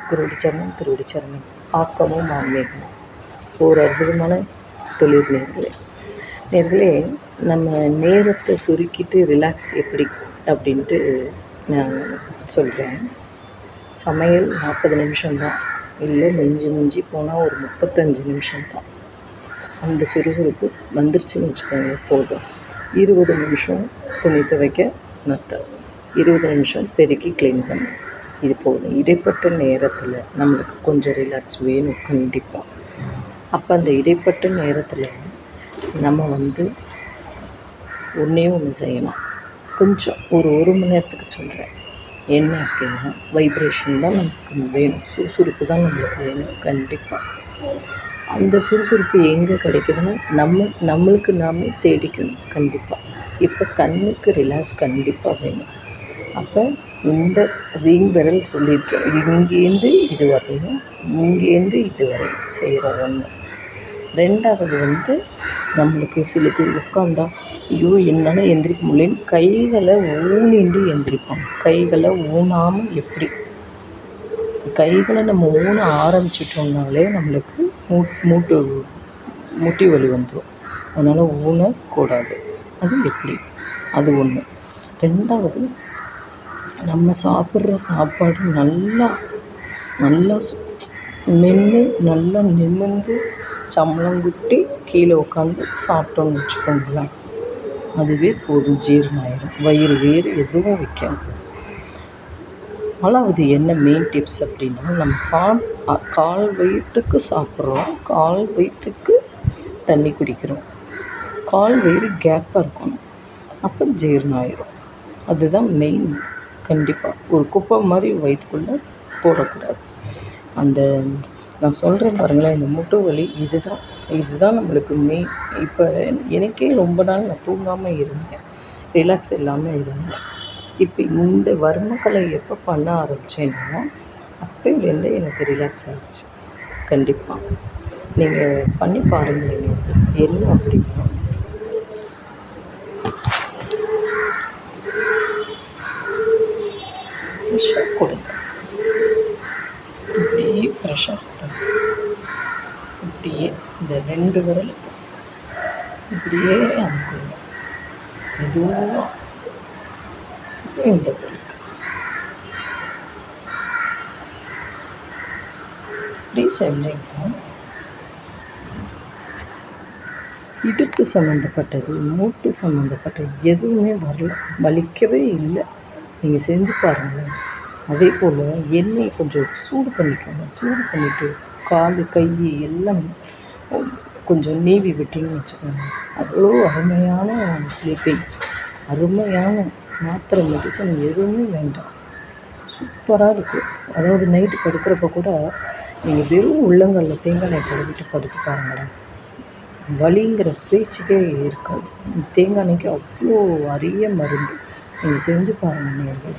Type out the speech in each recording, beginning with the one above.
குருவடி சரணம், திருவடி சரணம். ஆக்கமும் ஆன்மீகமும் ஒரு அற்புதமான தொழில் நேர்களே. நேர்களே, நம்ம நேரத்தை சுருக்கிட்டு ரிலாக்ஸ் எப்படி அப்படின்ட்டு நான் சொல்கிறேன். சமையல் 40 நிமிஷம்தான், இல்லை மிஞ்சி போனால் ஒரு 35 நிமிஷம்தான். அந்த சுறுசுறுப்பு வந்துருச்சுன்னு வச்சுக்கோங்க, போதும். 20 நிமிஷம் துணி துவைக்க நத்த, 20 நிமிஷம் பெருக்கி க்ளீன் பண்ண, இது போதும். இடைப்பட்ட நேரத்தில் நம்மளுக்கு கொஞ்சம் ரிலாக்ஸ் வேணும் கண்டிப்பாக. அப்போ அந்த இடைப்பட்ட நேரத்தில் நம்ம ஒன்றே ஒன்று செய்யலாம். கொஞ்சம் ஒரு மணி நேரத்துக்கு சொல்கிறேன். என்ன அப்படின்னா, வைப்ரேஷன் தான் நமக்கு வேணும், சுறுசுறுப்பு தான் நம்மளுக்கு வேணும் கண்டிப்பாக. அந்த சுறுசுறுப்பு எங்கே கிடைக்குதுன்னா நம்மளுக்கு நாமே தேடிக்கணும் கண்டிப்பாக. இப்போ கண்ணுக்கு ரிலாக்ஸ் கண்டிப்பாக வேணும். அப்போ இந்த ரிங் விரல் சொல்லியிருக்கேன், இங்கேருந்து இது வரையும், இங்கேருந்து இது வரையும் செய்கிறோம் ஒன்று. ரெண்டாவது நம்மளுக்கு சில பேர் உட்காந்தா ஐயோ என்னால் எந்திரிக்க முடியலன்னு கைகளை ஊனிண்டு எந்திரிப்போம். கைகளை ஊனாமல் எப்படி, கைகளை நம்ம ஊன ஆரம்பிச்சிட்டோம்னாலே நம்மளுக்கு முட்டி வலி வந்துடும். அதனால் ஊனக்கூடாது. அது எப்படி, அது ஒன்று. ரெண்டாவது, நம்ம சாப்பிட்ற சாப்பாடு நல்லா மென்று நல்லா நிமிர்ந்து சம்பளங்குட்டி கீழே உட்காந்து சாப்பிட்டோன்னு வச்சுக்கோங்களேன், அதுவே போதும், ஜீரணம் ஆயிரும். வயிறு வேறு எதுவும் வைக்காது. நாலாவது என்ன மெயின் டிப்ஸ் அப்படின்னா, நம்ம கால் வயிற்றுக்கு சாப்பிட்றோம், கால் வயிற்றுக்கு தண்ணி குடிக்கிறோம், கால் வயிறு கேப்பாக இருக்கணும், அப்போ ஜீரணம் ஆயிரும். அதுதான் மெயின். கண்டிப்பாக ஒரு குப்பை மாதிரி வயிற்றுக்குள்ளே போடக்கூடாது. அந்த நான் சொல்கிறேன் பாருங்களேன், இந்த முட்டு வலி இதுதான் நம்மளுக்கு மெயின். இப்போ எனக்கே ரொம்ப நாள் நான் தூங்காமல் இருந்தேன், ரிலாக்ஸ் இல்லாமல் இருந்தேன். இப்போ இந்த வர்மக்கலை எப்போ பண்ண ஆரம்பித்தேன்னா அப்போலேருந்தே எனக்கு ரிலாக்ஸ் ஆகிடுச்சு. கண்டிப்பாக நீங்கள் பண்ணி பாருங்களேன். என்ன அப்படின்னா, ப்ரெஷர் கொடுங்க, இப்படியே ப்ரெஷர் கொடுங்க, இப்படியே இந்த 2 விரலுக்கு இப்படியே அமுக்குங்க மெதுவாக. இந்த விரலுக்கு இப்படி செஞ்சீங்கன்னா இடுப்பு சம்மந்தப்பட்டது, மூட்டு சம்மந்தப்பட்டது எதுவுமே வரல, வலிக்கவே இல்லை. நீங்கள் செஞ்சு பாருங்களேன். அதே போல் எண்ணெயை கொஞ்சம் சூடு பண்ணிக்கோங்க. சூடு பண்ணிவிட்டு கால் கை எல்லாம் கொஞ்சம் நீவி விட்டிங்கன்னு வச்சுக்கோங்க, அவ்வளோ அருமையான ஸ்லீப்பிங், அருமையான மாத்திரை மெடிசன் எதுவுமே வேண்டாம், சூப்பராக இருக்குது. அதாவது நைட்டு படுக்கிறப்ப கூட நீங்கள் வெறும் உள்ளங்காலில் தேங்காய் எண்ணெய் தடவிட்டு படுத்து பாருங்களேன், வலிங்கிற பேச்சுக்கே இருக்காது. தேங்காய் எண்ணெய்க்கு அவ்வளோ அரிய மருந்து. நீங்கள் செஞ்சு பாருங்கள் நேயர்களே.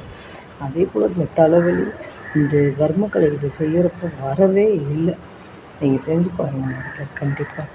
அதே போல் இந்த தலைவலி, இந்த வர்மக்கலை இது செய்கிறப்ப வரவே இல்லை. நீங்கள் செஞ்சு பாருங்கள் நேயர்களே கண்டிப்பாக.